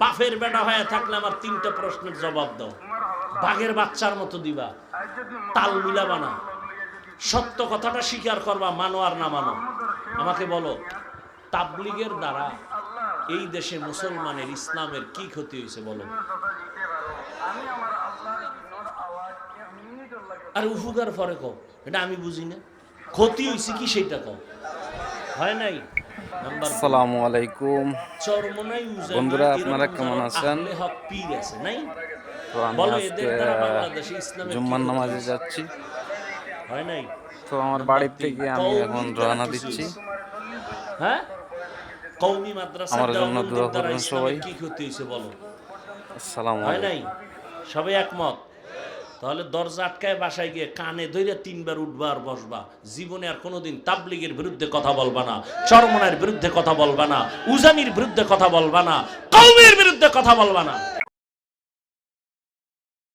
বাপের বেটা হয়ে থাকলে আমার 3টা প্রশ্নের জবাব দাও, বাঘের বাচ্চার মতো দিবা, তাল মিলাবা না, সত্য কথাটা স্বীকার করবা, মানো আর না মানো। আমাকে বলো, তাবলীগের দ্বারা এই দেশে মুসলমানের ইসলামের কি ক্ষতি হয়েছে বলো? আর উপকার পরে কও, এটা আমি বুঝি না, ক্ষতি হয়েছে কি সেটা কও। হয় নাই? আসসালামু আলাইকুম বন্ধুরা, আপনারা কেমন আছেন? তো আমি আজকে জুম্মার নামাজে যাচ্ছি। হয় নাই? তো আমার বাড়ির থেকে আমি এখন রওনা দিচ্ছি। হ্যাঁ, কওমি মাদ্রাসা আমার জন্য দোয়া করবেন সবাই। কি ক্ষতি হয়েছে বলো? আসসালামু হয় আলাইকুম। নাই? সবাই একমত? তাহলে দরজা আটকায় বাসায় গিয়ে কানে ধরে 3বার উঠবা আর বসবা। জীবনে আর কোনোদিন তাবলীগের বিরুদ্ধে কথা বলবা না, চরমনার বিরুদ্ধে কথা বলবা না, উজানির বিরুদ্ধে কথা বলবা না, কওমের বিরুদ্ধে কথা বলবা না।